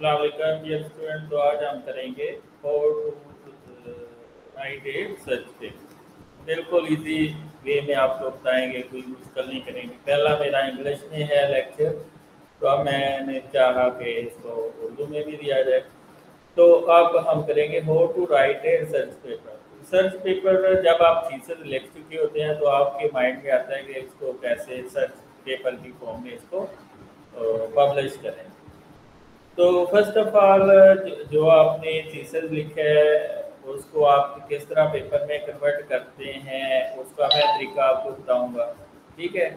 अस्सलाम वालेकुम dear student. तो आज हम करेंगे how to write a search paper. बिल्कुल इजी वे में आपको बताएंगे, कोई मुश्किल नहीं करेंगे। पहला मेरा इंग्लिश में है लेक्चर, तो अब मैंने चाहा कि इसको उर्दू में भी दिया जाए। तो अब हम करेंगे how to write a research paper. Research paper जब आप थीसिस लिख चुके होते हैं तो आपके माइंड में आता है कि इसको कैसे रिसर्च पेपर की फॉर्म में इसको पब्लिश करें। तो फर्स्ट ऑफ ऑल जो आपने थीसिस लिखा है उसको आप किस तरह पेपर में कन्वर्ट करते हैं उसका मैं तरीका आपको बताऊंगा। ठीक है,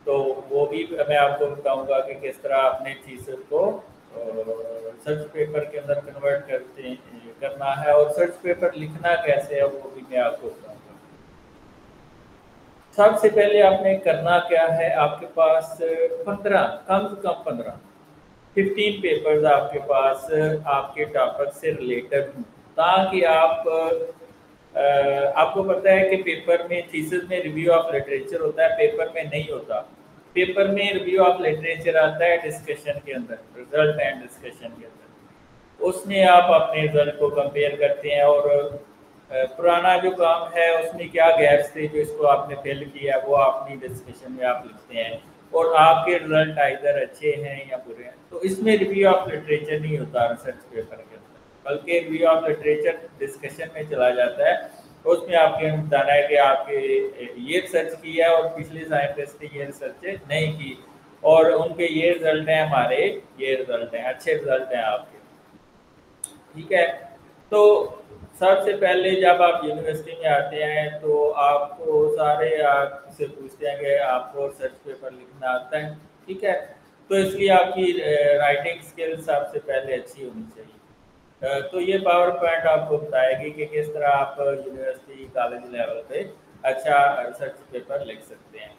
तो वो भी मैं आपको बताऊंगा कि किस तरह आपने थीसिस को सर्च पेपर के अंदर कन्वर्ट करना है, और सर्च पेपर लिखना कैसे है वो भी मैं आपको बताऊंगा। सबसे पहले आपने करना क्या है, आपके पास 15 कम से कम 15 पेपर्स आपके पास आपके टॉपिक से रिलेटेड हों, ताकि आपको पता है कि पेपर में थीसिस में रिव्यू ऑफ लिटरेचर होता है, पेपर में नहीं होता। पेपर में रिव्यू ऑफ लिटरेचर आता है डिस्कशन के अंदर, रिजल्ट एंड डिस्कशन के अंदर। उसमें आप अपने रिजल्ट को कंपेयर करते हैं और पुराना जो काम है उसमें क्या गैप्स थे जो इसको आपने फिल किया वो अपनी डिस्कशन में आप लिखते हैं, और आपके रिजल्ट आइदर अच्छे हैं या बुरे हैं। तो इसमें रिव्यू ऑफ लिटरेचर नहीं होता रिसर्च पेपर के अंदर, बल्कि रिव्यू ऑफ लिटरेचर डिस्कशन में चला जाता है। तो उसमें आपके बताना है कि आपके ये रिसर्च किया है और पिछले साइंटिस्ट ने ये रिसर्च नहीं की, और उनके ये रिजल्ट हैं, हमारे ये रिजल्ट हैं, अच्छे रिजल्ट हैं आपके। ठीक है, तो सबसे पहले जब आप यूनिवर्सिटी में आते हैं तो आपको सारे आपसे पूछते हैं कि आपको रिसर्च पेपर लिखना आता है। ठीक है, तो इसलिए आपकी राइटिंग स्किल सबसे पहले अच्छी होनी चाहिए। तो ये पावर पॉइंट आपको बताएगी कि किस तरह आप यूनिवर्सिटी कॉलेज लेवल पे अच्छा रिसर्च पेपर लिख सकते हैं।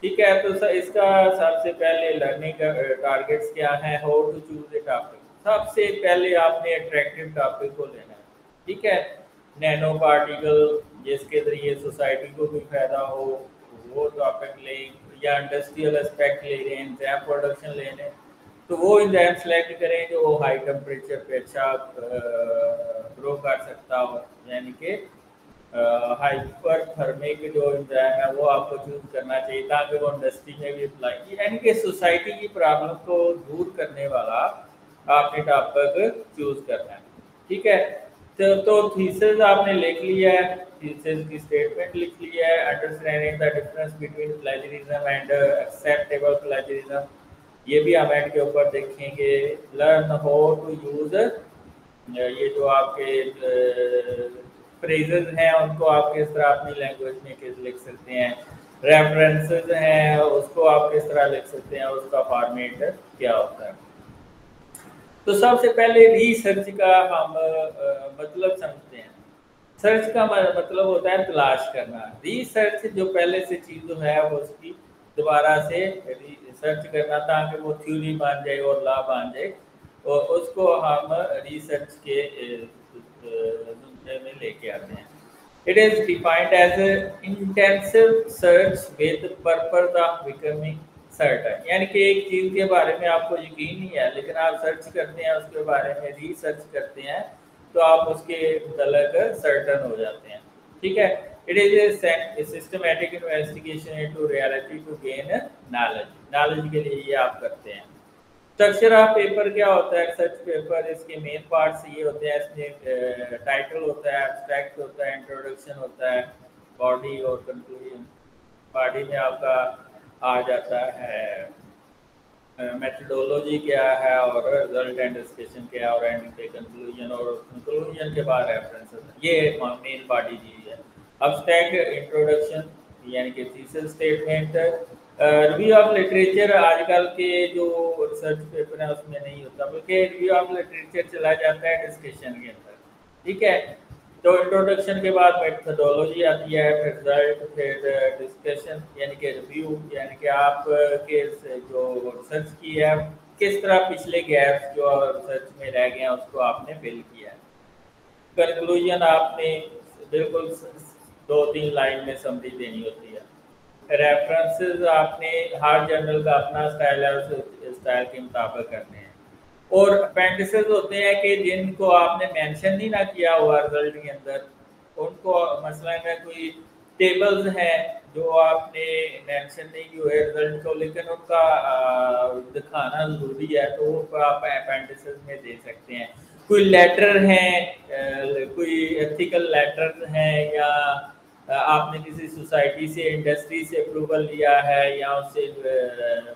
ठीक है, तो इसका सबसे पहले लर्निंग टारगेट्स क्या है, how to choose a topic. सबसे पहले आपने अट्रैक्टिव टॉपिक को लेना है। ठीक है, नैनो पार्टिकल जिसके जरिए सोसाइटी को भी फायदा हो वो टॉपिक लें, या इंडस्ट्रियल एस्पेक्ट ले रहे हैं, एंजाइम प्रोडक्शन ले रहे हैं तो वो एंजाइम सेलेक्ट करें जो हाई टेम्परेचर पे अच्छा ग्रो कर सकता हो, यानी कि हाइपर थर्मिक जो एंजाइम है वो आपको चूज करना चाहिए, ताकि वो इंडस्ट्री में भी अप्लाई, यानी कि सोसाइटी की प्रॉब्लम को दूर करने वाला आपने टॉपिक चूज करना है। ठीक है, तो थीसिस आपने लिख लिया है, थीसिस की स्टेटमेंट लिख लिया है, understanding the difference between plagiarism and acceptable plagiarism, ये भी हम एंड के ऊपर देखेंगे। लर्न हाउ टू यूज, ये जो आपके फ्रेजेस हैं उनको आप किस तरह अपनी लैंग्वेज में किस लिख सकते हैं, रेफरेंसेस हैं उसको आप किस तरह लिख सकते हैं, उसका फॉर्मेट क्या होता है। तो सबसे पहले रिसर्च का हम मतलब समझते हैं। सर्च का मतलब होता है तलाश करना। रिसर्च जो पहले से चीज़ है वो उसकी दोबारा से रिसर्च करना, ताकि वो थ्योरी बन जाए और लॉ बन जाए, और उसको हम रिसर्च के में लेके आते हैं। It is defined as intensive search with purpose of becoming certain, यानी कि एक चीज़ के बारे में आपको यकीन नहीं है लेकिन आप सर्च करते हैं उसके बारे में, रिसर्च करते हैं तो आप उसके मतलब सर्टन हो जाते हैं। ठीक है, it is a systematic investigation into reality to gain knowledge, knowledge के लिए ये आप करते हैं। स्ट्रक्चर ऑफ पेपर क्या होता है, रिसर्च पेपर इसके मेन पार्ट्स ये होते हैं, इसमें टाइटल होता है, एब्स्ट्रैक्ट होता है, इंट्रोडक्शन होता है, बॉडी और कंक्लूजन। बॉडी में आपका आ जाता है मेथडोलॉजी क्या है, और रिजल्ट एंड डिस्कशन क्या है, और एंड पे कंक्लूजन, और कंक्लूजन के बाद रेफरेंसेस, ये मेन बॉडी चीज है। अब्स्ट्रैक्ट, इंट्रोडक्शन यानी कि thesis statement, review of literature आजकल के जो रिसर्च पेपर है उसमें नहीं होता, बल्कि रिव्यू ऑफ लिटरेचर चला जाता है डिस्कशन के अंदर। ठीक है, तो इंट्रोडक्शन के बाद मेथडोलॉजी आती है, फिर रिजल्ट, फिर डिस्कशन यानी कि रिव्यू, यानी कि आप के जो रिसर्च की है किस तरह पिछले गैप्स जो रिसर्च में रह गए हैं उसको आपने फिल किया है। कंक्लूजन आपने बिल्कुल 2-3 लाइन में समरी देनी होती है। रेफरेंसेस आपने हर जर्नल का अपना स्टाइल है, उस स्टाइल के मुताबिक करने हैं। और अपेंडिसेस होते हैं कि जिनको आपने मेंशन नहीं ना किया हुआ रिजल्ट के अंदर, उनको मसलन है कोई टेबल्स हैं जो आपने मेंशन नहीं किए हुए रिजल्ट को, लेकिन उनका दिखाना ज़रूरी है, तो वो आप अपेंडिसेस में दे सकते हैं। कोई लेटर हैं, कोई एथिकल लेटर्स हैं, या आपने किसी सोसाइटी से, इंडस्ट्री से अप्रूवल लिया है, या उससे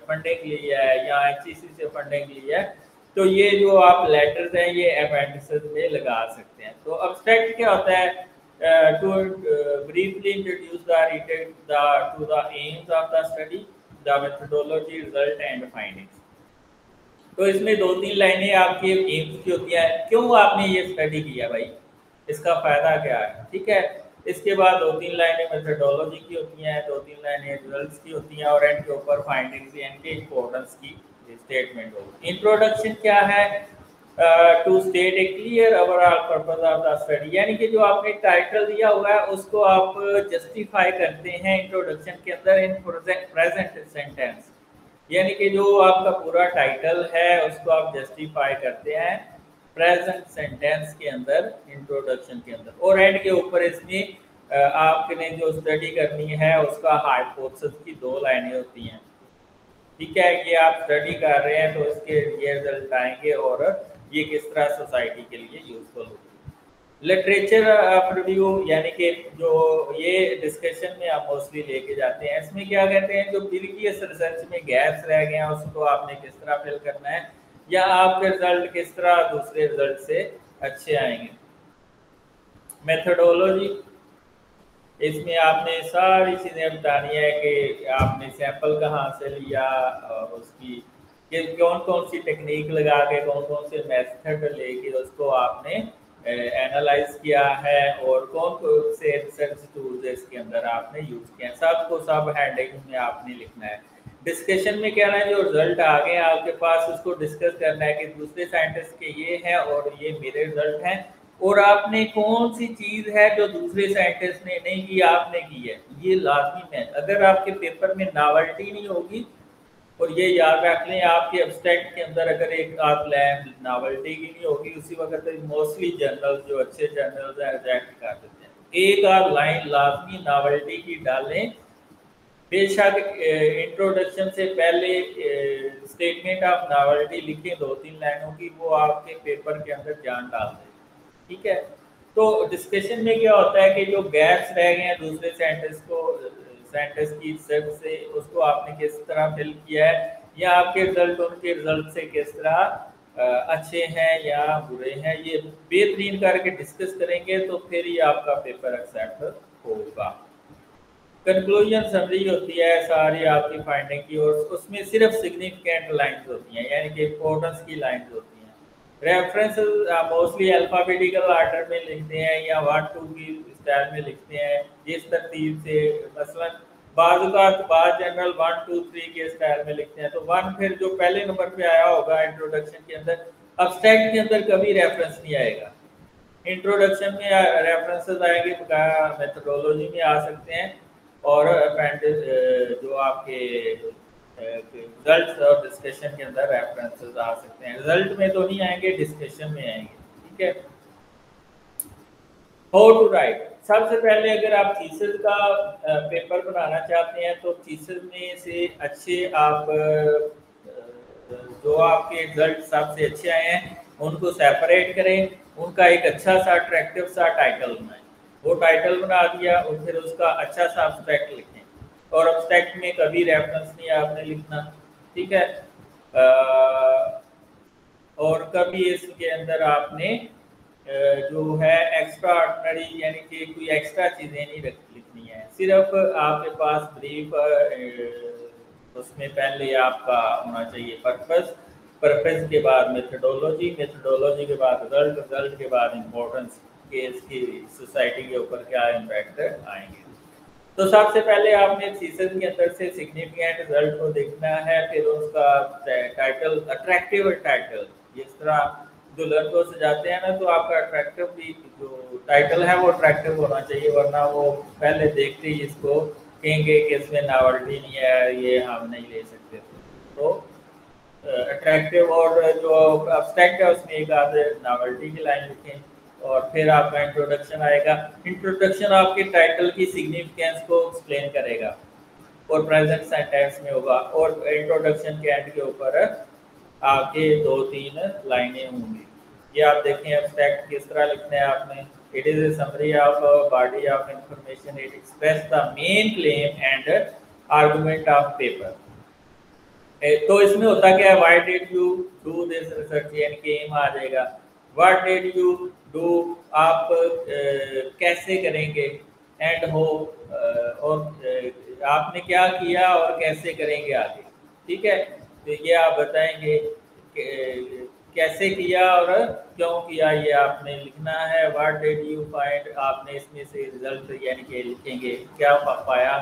फंडिंग ली है, या HEC से फंडिंग ली है, तो ये जो आप लेटर्स हैं ये अपेंडिसेस में लगा सकते हैं। तो अब्स्ट्रैक्ट क्या होता है? To briefly introduce the reader to the aims of the study, the methodology, result and findings. तो इसमें 2-3 लाइनें आपकी एम्स की होती हैं, क्यों आपने ये स्टडी किया भाई, इसका फायदा क्या है, ठीक है। इसके बाद 2-3 लाइनें मेथोडोलॉजी की होती हैं, 2-3 लाइनें रिजल्ट्स की होती हैं, और एंड के ऊपर फाइंडिंग्स एंड के इंपॉर्टेंस की स्टेटमेंट होगी। इंट्रोडक्शन क्या है? To state a clear overall purpose of the study, यानी कि जो आपने टाइटल दिया हुआ है उसको आप जस्टिफाई करते हैं इंट्रोडक्शन के अंदर इन प्रेजेंट सेंटेंस, यानी कि जो आपका पूरा टाइटल है उसको आप जस्टिफाई करते हैं प्रेजेंट सेंटेंस के अंदर, इंट्रोडक्शन के अंदर। और एंड के ऊपर इसमें आपने जो स्टडी करनी है उसका हाइपोथेसिस की 2 लाइनें होती हैं, ठीक है, कि आप स्टडी कर रहे हैं तो इसके ये रिजल्ट आएंगे और ये किस तरह सोसाइटी के लिए यूजफुल होगी। लिटरेचर ऑफ रिव्यू, यानी कि जो ये डिस्कशन में आप मोस्टली लेके जाते हैं, इसमें क्या कहते हैं, जो प्रीवियस रिसर्च में गैप्स रह गए हैं उसको आपने किस तरह फिल करना है, या आपके रिजल्ट किस तरह दूसरे रिजल्ट से अच्छे आएंगे। मेथोडोलॉजी, इसमें आपने सारी चीज़ें बतानी है कि आपने सैंपल कहाँ से लिया, उसकी कि कौन कौन सी टेक्निक लगा के, कौन कौन से मेथड लेके उसको आपने एनालाइज किया है, और कौन कौन से रिसर्च टूल्स इसके अंदर आपने यूज़ किया है, सबको सब हैंडिंग में आपने लिखना है। डिस्कशन में क्या है, जो रिजल्ट आ गए आपके पास उसको डिस्कस करना है कि दूसरे साइंटिस्ट के ये हैं और ये मेरे रिजल्ट हैं, और आपने कौन सी चीज़ है जो दूसरे साइंटिस्ट ने नहीं की, आपने की है, ये लाजमी है। अगर आपके पेपर में नॉवेल्टी नहीं होगी, और ये याद रख लें आपके एब्स्ट्रैक्ट के अंदर अगर एक आप लैब नॉवेल्टी की नहीं होगी, उसी वक्त मोस्टली जर्नल जो अच्छे जर्नल्स हैं रिजेक्ट कर देते हैं। एक आप लाइन लाजमी नॉवेल्टी की डालें, बेशक इंट्रोडक्शन से पहले स्टेटमेंट ऑफ नॉवेल्टी लिखें 2-3 लाइनों की, वो आपके पेपर के अंदर जान डाल दें, ठीक है। तो डिस्कशन में क्या होता है कि जो गैप्स रह गए हैं दूसरे साइंटिस्ट की रिसर्च से, उसको आपने किस तरह फिल किया है, या आपके रिजल्ट उनके रिजल्ट से किस तरह अच्छे हैं या बुरे हैं, ये बेहतरीन करके डिस्कस करेंगे तो फिर ही आपका पेपर एक्सेप्ट होगा। कंक्लूजन समरी होती है सारी आपकी फाइंडिंग की, और उसमें सिर्फ सिग्निफिकेंट लाइंस होती हैं, यानी कि इंपॉर्टेंस की लाइंस होती हैं। रेफरेंसेस मोस्टली अल्फ़ाबेटिकल ऑर्डर में लिखते हैं या 1-2 की स्टाइल में लिखते हैं, जिस तरतीब से, मसलन बाद जनरल 1-2-3 के स्टाइल में लिखते हैं, तो 1 फिर जो पहले नंबर पे आया होगा इंट्रोडक्शन के अंदर, अब्स्ट्रैक्ट के अंदर कभी रेफरेंस नहीं आएगा, इंट्रोडक्शन में रेफरेंसेस आएंगे, मेथोडोलॉजी में आ सकते हैं, और अपेंडिस जो आपके रिजल्ट और डिस्कशन के अंदर रेफरेंसेस आ सकते हैं। रिजल्ट में तो नहीं आएंगे, डिस्कशन में आएंगे, ठीक है। हाउ टू राइट, सबसे पहले अगर आप थीसिस का पेपर बनाना चाहते हैं तो थीसिस में से अच्छे आप जो आपके रिजल्ट सबसे अच्छे आए हैं उनको सेपरेट करें, उनका एक अच्छा सा अट्रैक्टिव सा टाइटल बनाएं, वो टाइटल बना दिया और फिर उसका अच्छा सा अब्स्ट्रैक्ट लिखें, और अब्स्ट्रैक्ट में कभी रेफरेंस नहीं आपने लिखना, ठीक है। और कभी इसके अंदर आपने जो है एक्स्ट्रा ऑर्डिनरी, यानी कि कोई एक्स्ट्रा चीज़ें नहीं लिखनी है, सिर्फ आपके पास ब्रीफ, उसमें पहले आपका होना चाहिए पर्पस के बाद मेथोडोलॉजी के बाद रिजल्ट के बाद इम्पोर्टेंस के इसकी सोसाइटी के ऊपर क्या इम्पैक्ट आएंगे। तो सबसे पहले आपने थीसिस के अंदर से सिग्निफिकेंट रिजल्ट को देखना है, फिर उसका टाइटल, अट्रैक्टिव टाइटल, जिस तरह दुल्हन को सजाते हैं ना, तो आपका अट्रैक्टिव भी जो टाइटल है वो अट्रैक्टिव होना चाहिए, वरना वो पहले देखते ही इसको कहेंगे कि इसमें नॉवेल्टी नहीं है, ये हम नहीं ले सकते। तो अट्रैक्टिव और जो अब्स्ट्रैक्ट है उसमें एक आध नॉवेल्टी की लाइन लिखें, और फिर आपका इंट्रोडक्शन आएगा। इंट्रोडक्शन आपके टाइटल की सिग्निफिकेंस को एक्सप्लेन करेगा और प्रेजेंट सेंटेंस में होगा, और इंट्रोडक्शन के एंड के ऊपर आपके 2-3 लाइनें होंगी। ये आप देखें एब्स्ट्रैक्ट किस तरह लिखना है आपने। It is A summary of body of information, it express the main claim and argument of paper. तो इसमें होता क्या है, why did you do this research, यानी कि एम आ जाएगा। व्हाट डिड यू डू, आप कैसे करेंगे, एंड हो, और आपने क्या किया और कैसे करेंगे आगे। ठीक है, तो ये आप बताएंगे कैसे किया और क्यों किया, ये आपने लिखना है। व्हाट डिड यू फाइंड, आपने इसमें से रिजल्ट यानी कि लिखेंगे क्या पाया।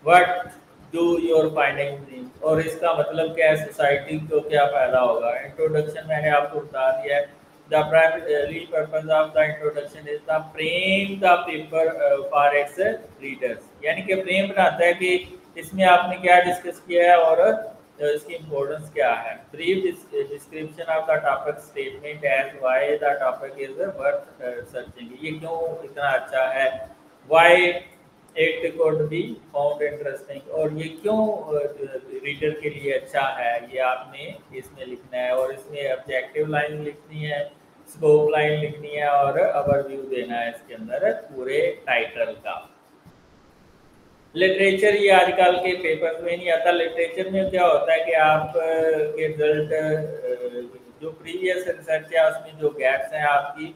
व्हाट डू योर फाइंडिंग, और इसका मतलब क्या है, सोसाइटी को क्या फायदा होगा। इंट्रोडक्शन मैंने आपको बता दिया है। The primary purpose of the introduction is the frame the paper for its readers, यानी कि फ्रेम बनाता है कि इसमें आपने क्या डिस्कस किया है और इसकी इम्पोर्टेंस क्या है। Brief description of the topic statement as why the topic is worth searching, ये क्यों इतना अच्छा है, why it could be found interesting, और ये क्यों रीडर के लिए अच्छा है, ये आपने इसमें लिखना है। और इसमें ऑब्जेक्टिव लाइन लिखनी है, स्कोप लाइन लिखनी है और ओवरव्यू देना है इसके अंदर पूरे टाइटल का। लिटरेचर ये आजकल के पेपर्स में नहीं आता। लिटरेचर में क्या होता है कि आप के रिजल्ट जो प्रीवियस रिसर्च है उसमें जो गैप्स हैं, आपकी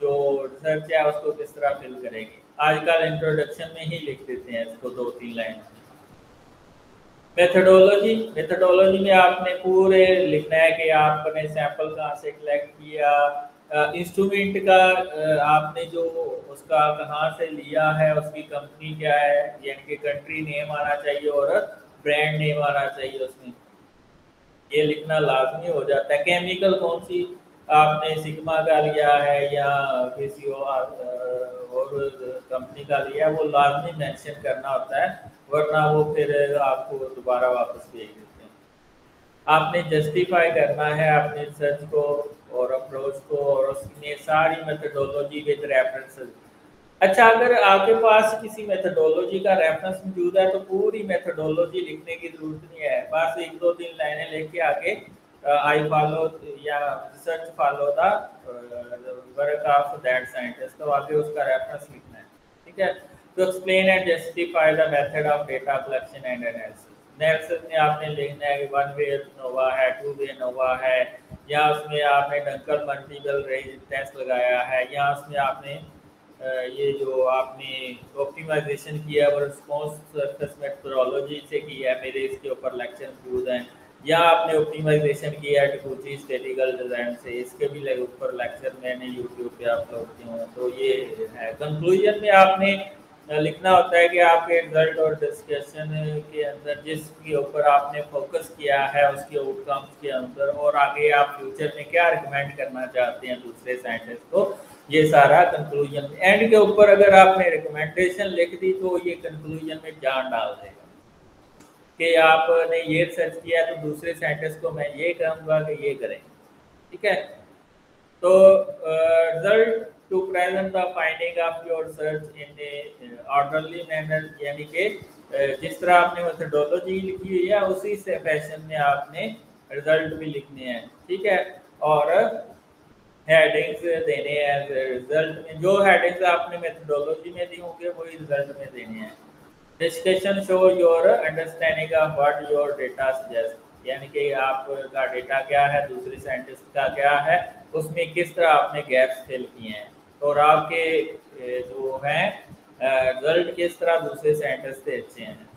जो रिसर्च है उसको किस तरह फिल करेंगे। आजकल इंट्रोडक्शन में ही लिख देते हैं इसको 2-3 लाइन। मेथडोलॉजी में आपने पूरे लिखना है कि आपने सैंपल कहाँ से कलेक्ट किया, इंस्ट्रूमेंट का आपने जो उसका कहाँ से लिया है, उसकी कंपनी क्या है, यानी कि कंट्री नेम आना चाहिए और ब्रांड नेम आना चाहिए उसमें, ये लिखना लाजमी हो जाता है। केमिकल कौन सी आपने सिग्मा का लिया है या किसी और कंपनी का लिया है, वो लाजमी मेंशन करना होता है, वरना वो फिर आपको दोबारा वापस भेज देते हैं। आपने जस्टिफाई करना है अपने रिसर्च को और अप्रोच को, और उसमें सारी मेथडोलॉजी विद रेफरेंसेस। अच्छा, अगर आपके पास किसी मेथडोलॉजी का रेफरेंस मौजूद है तो पूरी मेथडोलॉजी लिखने की जरूरत नहीं है, बस 1-2-3 लाइनें लिख के आगे आई फॉलो या research follow the work of that scientist, तो आगे उसका रेफरेंस लिखना है। ठीक है, तो explain and justify the method of data collection and analysis. Analysis में आपने लिखना है कि 1 वे नोवा है, 2 वे नोवा है, या उसमें आपने डंकल मल्टीपल रेंज टेस्ट लगाया है, या उसमें आपने ये जो आपने ऑप्टिमाइजेशन किया है वो रिस्पॉन्स सर्फेस मेथडोलॉजी से किया है, मेरे इसके ऊपर लेक्चर मौजूद हैं, या आपने ऑप्टिमाइजेशन किया है टिकुची स्टैटिकल डिज़ाइन से, इसके भी ऊपर लेक्चर मैंने यूट्यूब पे अपलोड किए हैं। तो ये है। कंक्लूजन में आपने लिखना होता है कि आपके रिजल्ट और डिस्कशन के अंदर जिसके ऊपर आपने फोकस किया है उसके आउटकम्स के अंदर, और आगे आप फ्यूचर में क्या रिकमेंड करना चाहते हैं दूसरे साइंटिस्ट को, ये सारा कंक्लूजन एंड के ऊपर अगर आपने रिकमेंडेशन लिख दी तो ये कंक्लूजन में जान डाल देगा कि आपने ये रिसर्च किया तो दूसरे साइंटिस्ट को मैं ये कहूँगा कि ये करें। ठीक है, तो result to present the finding of your research in a orderly manner, यानी कि जिस तरह आपने मेथडोलॉजी लिखी हुई है उसी से फैशन में आपने रिजल्ट भी लिखने हैं। ठीक है, और हेडिंग्स देने हैं रिजल्ट में, जो हेडिंग्स आपने मेथडोलॉजी में दी होंगे वही रिजल्ट में देने हैं। Discussion show your understanding of what your data suggest, यानी कि आपका डेटा क्या है, दूसरे साइंटिस्ट का क्या है, उसमें किस तरह आपने गैप्स फिल किए हैं, और आपके जो हैं रिजल्ट किस तरह दूसरे साइंटिस्ट से अच्छे हैं।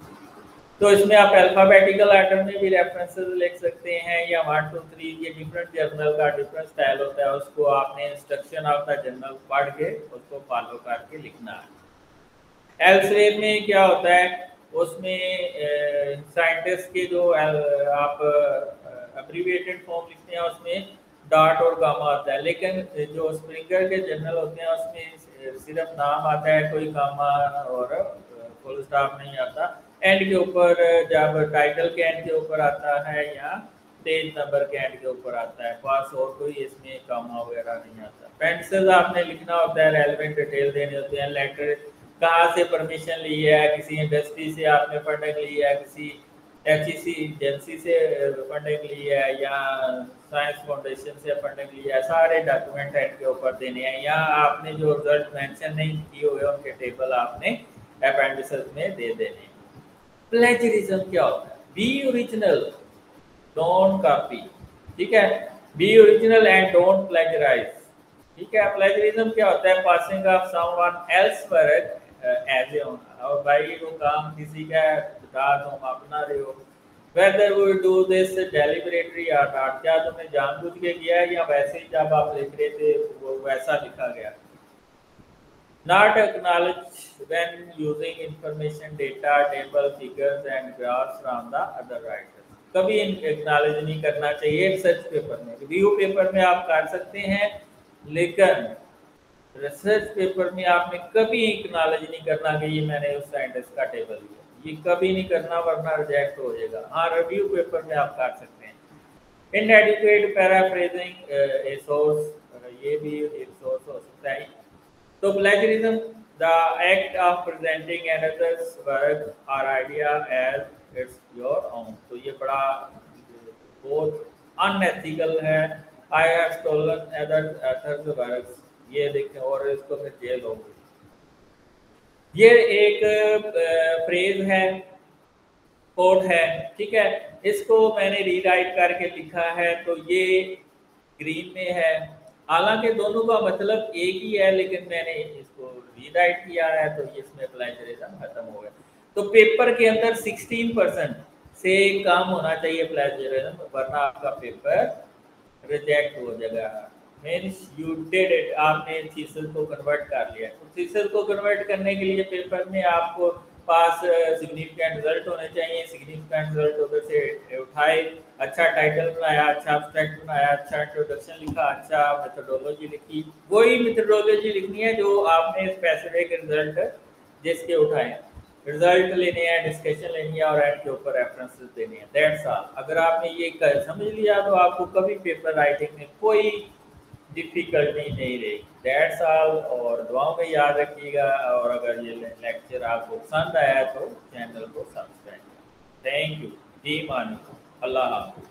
तो इसमें आप अल्फाबेटिकल आर्डर में भी रेफरेंसेस लिख सकते हैं, या 1 2 3 ये डिफरेंट जर्नल का डिफरेंट स्टाइल होता है, उसको आपने इंस्ट्रक्शन ऑफ द जर्नल पढ़ के उसको फॉलो करके लिखना है। एल्सेवियर में क्या होता है, उसमें साइंटिस्ट के जो आप अब्रीविएटेड फॉर्म लिखते हैं उसमें डॉट और गामा आता है, लेकिन जो स्प्रिंगर के जर्नल होते हैं उसमें सिर्फ नाम आता है, कोई गामा और फुल स्टॉप नहीं आता। एंड के ऊपर जब टाइटल के एंड के ऊपर आता है या पेज नंबर के एंड के ऊपर आता है, पास और कोई इसमें कामा वगैरह नहीं आता। पेंसिल आपने लिखना होता है, रेलेवेंट डिटेल देने होते हैं, लेटर कहाँ से परमिशन ली है, किसी इंडस्ट्री से आपने फंडिंग ली है, किसी एचईसी एजेंसी से फंडिंग ली है या साइंस फाउंडेशन से फंडिंग ली है, सारे डॉक्यूमेंट एंड के ऊपर देने हैं। या आपने जो रिजल्ट मेंशन नहीं किए हुए उनके टेबल आपने अपेंडिसेस में दे देने। प्लेजरिज्म क्या होता है? बी ओरिजिनल, डोंट कॉपी, ठीक है। Be original and don't plagiarize, ठीक है। प्लेजरिज्म क्या होता है? Passing off someone else work as a owner, और भाई वो काम किसी का बता तुम अपना रहे हो, whether we do this deliberately और नॉट, क्या तुमने जानबूझ के किया है या वैसे ही जब आप लिख रहे थे वो वैसा लिखा गया। Not acknowledged when using information, data, table, figures and graphs from the other writers. कभी एक्नॉलेज नहीं करना चाहिए रिसर्च पेपर में। रिव्यू पेपर में आप कर सकते हैं, लेकिन रिसर्च पेपर में आपने कभी एक्नॉलेज नहीं करना कि ये मैंने उस साइंटिस्ट का टेबल लिया, ये कभी नहीं करना वरना रिजेक्ट हो जाएगा। हाँ, रिव्यू पेपर में आप कर सकते हैं। इनएडिक्वेट पैराफ्रेजिंग ए सोर्स, ये भी एक सोर्स हो सकता है। तो plagiarism, the act of presenting another's work or idea as it's your own, तो ये बड़ा बहुत अनएथिकल है। I have stolen others works, ये देखें और इसको फिर जेल हो गई। ये एक फ्रेज है, कोड है, ठीक है। इसको मैंने रीराइट करके लिखा है, तो ये ग्रीन में है, हालांकि दोनों का मतलब एक ही है, लेकिन मैंने इसको रीराइट किया है तो इसमें प्लेजरिज्म खत्म हो गया। तो पेपर के अंदर 16% से कम होना चाहिए प्लेजरिज्म, वरना आपका पेपर रिजेक्ट हो जाएगा। मीन्स यू डिड इट, आपने थीसिस को कन्वर्ट कर लिया। तो थीसिस को कन्वर्ट करने के लिए पेपर में आपको पास सिग्निफिकेंट रिजल्ट होने चाहिए। सिग्निफिकेंट रिजल्ट उधर से उठाए, अच्छा टाइटल बनाया, अच्छा एब्स्ट्रैक्ट बनाया, अच्छा इंट्रोडक्शन लिखा, अच्छा मेथोडोलॉजी लिखी। वही मेथोडोलॉजी लिखनी है जो आपने स्पेसिफिक रिजल्ट जिसके उठाए, रिजल्ट लेने हैं, डिस्कशन लेनी है और एंड के ऊपर रेफरेंसेस देने हैं। That's all. अगर आपने ये समझ लिया तो आपको कभी पेपर राइटिंग में कोई डिफिकल्टी नहीं रहेगी। That's all. और दुआओं में याद रखिएगा, और अगर ये लेक्चर आपको पसंद आया तो चैनल को सब्सक्राइब करें। Thank you. जी मानी। अल्लाह हाफ़िज़।